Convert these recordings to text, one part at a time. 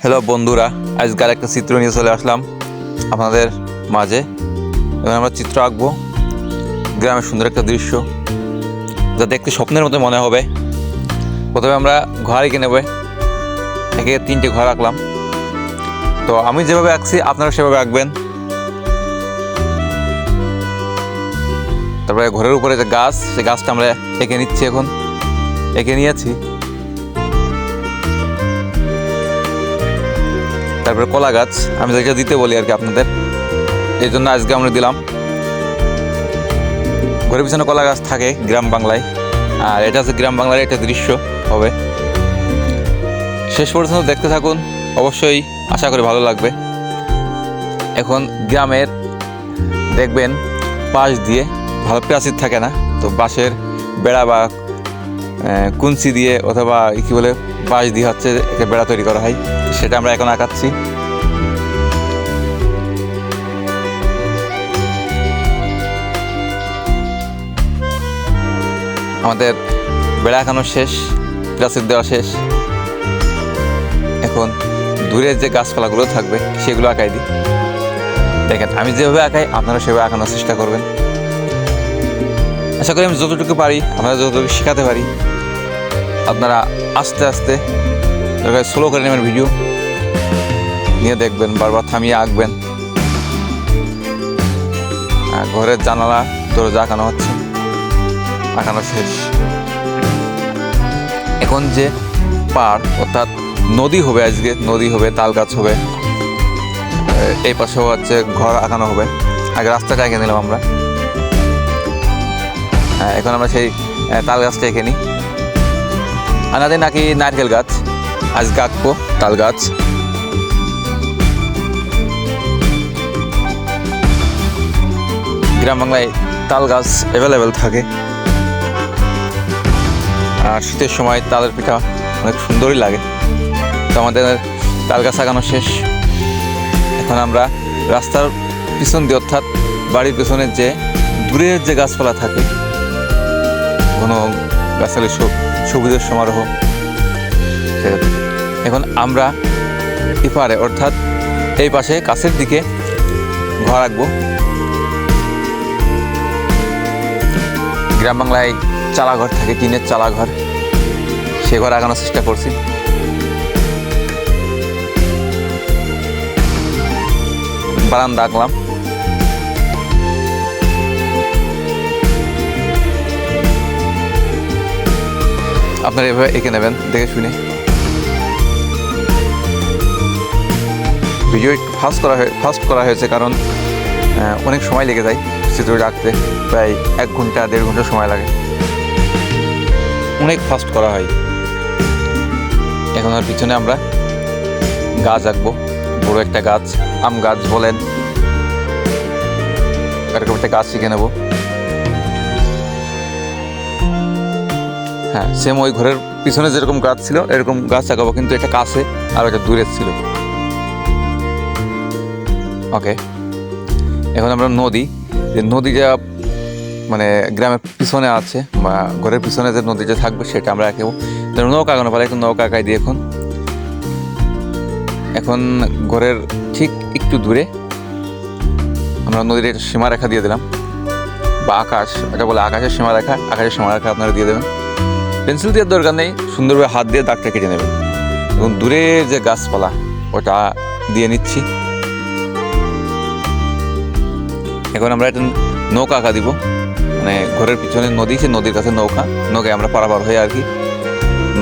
Hello বন্ধুরা, আজকাল একটা চিত্র নিয়ে চলে আসলাম আপনাদের মাঝে। এবং আমরা চিত্র আঁকবো গ্রামের সুন্দর একটা দৃশ্য, যা দেখতে স্বপ্নের মতো মনে হবে। প্রথমে আমরা ঘর এঁকে নেবে, একে 3টে ঘর আঁকলাম। তো আমি যেভাবে আঁকছি আপনারা সেভাবে আঁকবেন। তারপরে ঘরের উপরে যে গাছ, সেই গাছটা আমরা এঁকে নিচ্ছি, এখন এঁকে নিয়েছি। তারপরে কলা গাছ, আমি যেটা দিতে বলি আর কি আপনাদের, এই জন্য আজকে আমরা দিলাম। ঘরের পিছনে কলা গাছ থাকে গ্রাম বাংলায়, আর এটা হচ্ছে গ্রাম বাংলার একটা দৃশ্য হবে। শেষ পর্যন্ত দেখতে থাকুন, অবশ্যই আশা করি ভালো লাগবে। এখন গ্রামের দেখবেন পাশ দিয়ে ভালো প্রাচীর থাকে না, তো বাঁশের বেড়া বা কুঞ্চি দিয়ে অথবা কী বলে বাঁশ দিয়ে হচ্ছে একটা বেড়া তৈরি করা হয়, সেটা আমরা এখন আঁকাচ্ছি। আমাদের বেড়া আঁকানো শেষ, প্রাচীর দেওয়া শেষ। এখন দূরের যে গাছপালাগুলো থাকবে সেগুলো আঁকাই দিই। দেখেন আমি যেভাবে আঁকাই আপনারা সেভাবে আঁকানোর চেষ্টা করবেন। আশা করি আমি যতটুকু পারি, আপনারা যতটুকু শেখাতে পারি, আপনারা আস্তে আস্তে স্লো করে নেবেন, ভিডিও নিয়ে দেখবেন, বারবার থামিয়ে আঁকবেন। ঘরের জানালা দরজা আঁকানো হচ্ছে, আঁকানো শেষ। এখন যে পাড় অর্থাৎ নদী হবে, আজকে নদী হবে, তাল গাছ হবে, এই পাশেও হচ্ছে ঘর আঁকানো হবে। আগে রাস্তাটা এঁকে নিলাম আমরা, এখন আমরা সেই তাল গাছটা এঁকে নিই। আনাদে নাকি নারকেল গাছ, আজকে আঁকবো তাল গাছ। গ্রাম বাংলায় তাল গাছ অ্যাভেলেবেল থাকে, আর শীতের সময় তালের পিঠা অনেক সুন্দরই লাগে। তো আমাদের তাল গাছ আঁকানো শেষ। এখন আমরা রাস্তার পিছন দিয়ে, অর্থাৎ বাড়ির পিছনের যে দূরের যে গাছপালা থাকে, ঘন গাছালি সবুজের সমারোহ, এখন আমরা এপারে অর্থাৎ এই পাশে কাছের দিকে ঘর আঁকবো। গ্রাম বাংলায় চালা ঘর থাকে, টিনের চালা ঘর, সে ঘর আঁকানোর চেষ্টা করছি। বারান্দা আঁকলাম। আপনারা এভাবে এঁকে নেবেন দেখে শুনে। ভিডিও একটু ফাস্ট করা হয়েছে, কারণ অনেক সময় লেগে যায় চিত্রটা আঁকতে, প্রায় 1 ঘন্টা 1.5 ঘন্টা সময় লাগে, অনেক ফাস্ট করা হয়। এখন আর পিছনে আমরা গাছ আঁকবো, বড় একটা গাছ, আম গাছ বলেন, এরকম একটা গাছ শিখে নেব। হ্যাঁ, সেম ওই ঘরের পিছনে যেরকম গাছ ছিল এরকম গাছ আঁকাবো, কিন্তু এটা কাছে আর এটা দূরে ছিল। ওকে, এখন আমরা নদীটা মানে গ্রামের পিছনে আছে বা ঘরের পিছনে যে নদীটা থাকবে সেটা আমরা আঁকাবো। নৌকা আঁকানো পারে, এখন নৌকা আঁকাই দিই। এখন ঘরের ঠিক একটু দূরে আমরা নদীর একটা সীমারেখা দিয়ে দিলাম, বা আকাশ, এটা বলে আকাশের সীমারেখা, আকাশের সীমারেখা আপনারা দিয়ে দেবেন। পেন্সিল দেওয়ার দরকার নেই, সুন্দরভাবে হাত দিয়ে দাগটা কেটে নেবেন। এবং দূরের যে গাছপালা ওটা দিয়ে নিচ্ছি। এখন আমরা একটা নৌকা আঁকা দিব, মানে ঘরের পিছনে নদী, সে নদীর কাছে নৌকায় আমরা পারাপার হয়ে আর কি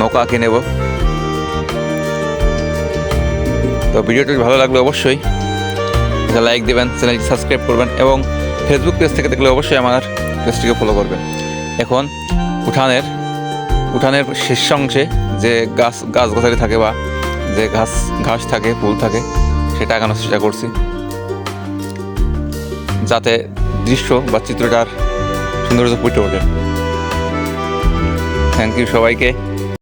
নৌকা আঁকে নেব। তো ভিডিওটি ভালো লাগলে অবশ্যই লাইক দেবেন, চ্যানেলটি সাবস্ক্রাইব করবেন, এবং ফেসবুক পেজ থেকে দেখলে অবশ্যই আমার পেজটিকে ফলো করবেন। এখন উঠানের শীর্ষাংশে যে গাছগাছালি থাকে বা যে ঘাস থাকে, ফুল থাকে, সেটা আঁকানোর চেষ্টা করছি, যাতে দৃশ্য বা চিত্রটার সৌন্দর্য ফুটে ওঠে। থ্যাংক ইউ সবাইকে।